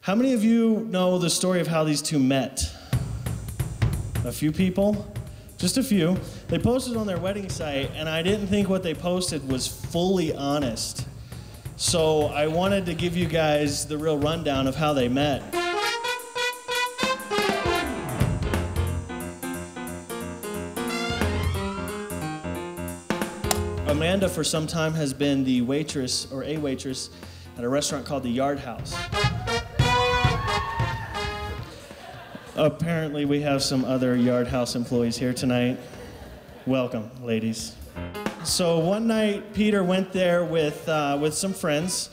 How many of you know the story of how these two met? A few people? Just a few. They posted on their wedding site, and I didn't think what they posted was fully honest. So I wanted to give you guys the real rundown of how they met. Amanda, for some time, has been the waitress, or a waitress, at a restaurant called the Yard House. Apparently, we have some other Yard House employees here tonight. Welcome, ladies. So one night, Peter went there with some friends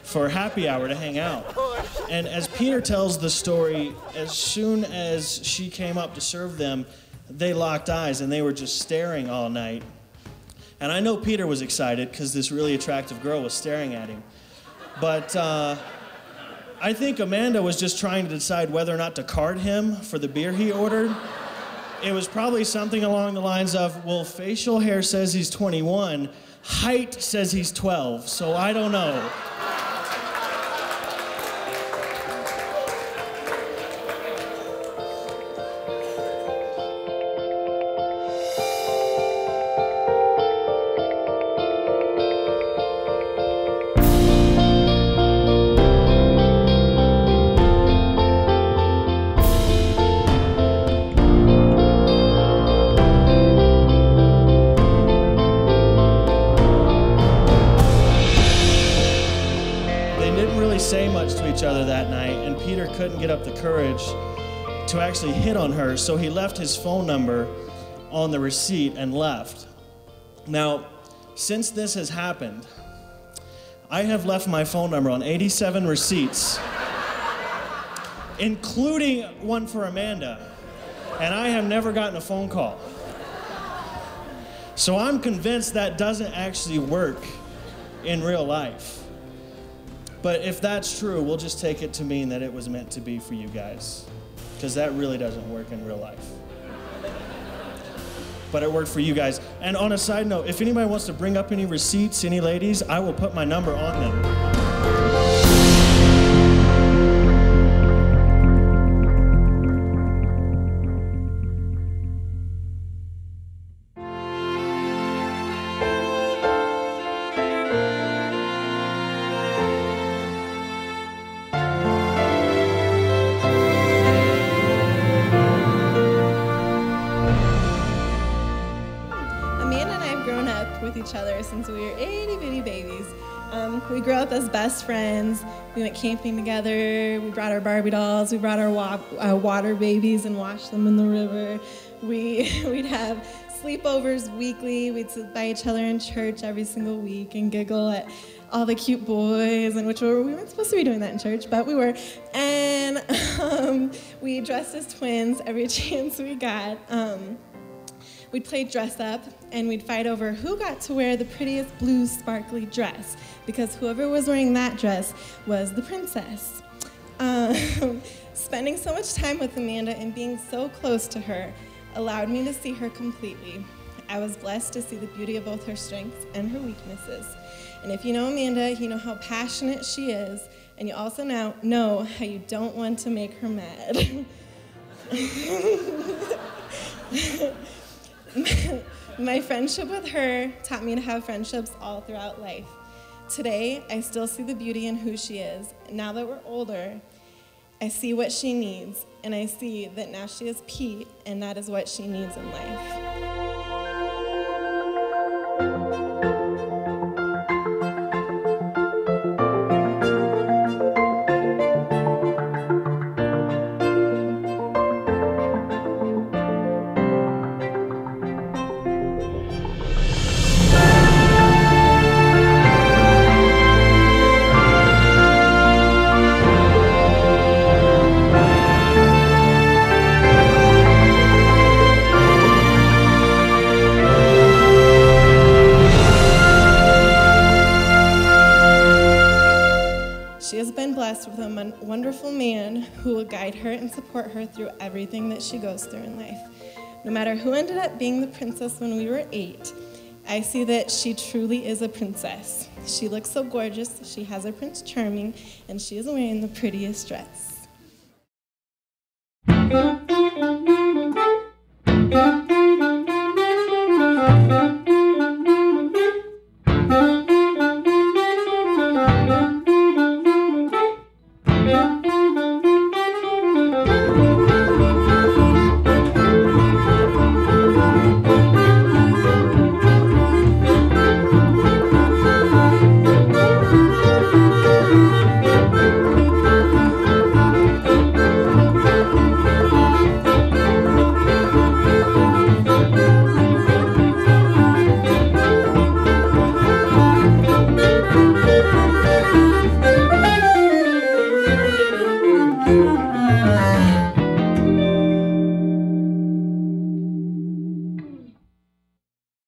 for happy hour to hang out. And as Peter tells the story, as soon as she came up to serve them, they locked eyes and they were just staring all night. And I know Peter was excited because this really attractive girl was staring at him. But I think Amanda was just trying to decide whether or not to card him for the beer he ordered. It was probably something along the lines of, well, facial hair says he's 21, height says he's 12, so I don't know. Say much to each other that night, and Peter couldn't get up the courage to actually hit on her, so he left his phone number on the receipt and left. Now, since this has happened, I have left my phone number on 87 receipts, including one for Amanda, and I have never gotten a phone call. So I'm convinced that doesn't actually work in real life. But if that's true, we'll just take it to mean that it was meant to be for you guys, because that really doesn't work in real life. But it worked for you guys. And on a side note, if anybody wants to bring up any receipts, any ladies, I will put my number on them. With each other since we were itty-bitty babies. We grew up as best friends. We went camping together. We brought our Barbie dolls. We brought our water babies and washed them in the river. We'd have sleepovers weekly. We'd sit by each other in church every single week and giggle at all the cute boys, and we weren't supposed to be doing that in church, but we were. And we dressed as twins every chance we got. We'd play dress up, and we'd fight over who got to wear the prettiest blue sparkly dress, because whoever was wearing that dress was the princess. Spending so much time with Amanda and being so close to her allowed me to see her completely. I was blessed to see the beauty of both her strengths and her weaknesses. And if you know Amanda, you know how passionate she is, and you also now know how you don't want to make her mad. My friendship with her taught me to have friendships all throughout life. Today, I still see the beauty in who she is. Now that we're older, I see what she needs, and I see that now she is Pete, and that is what she needs in life. With a wonderful man who will guide her and support her through everything that she goes through in life. No matter who ended up being the princess when we were 8, I see that she truly is a princess. She looks so gorgeous. She has her Prince Charming, and she is wearing the prettiest dress.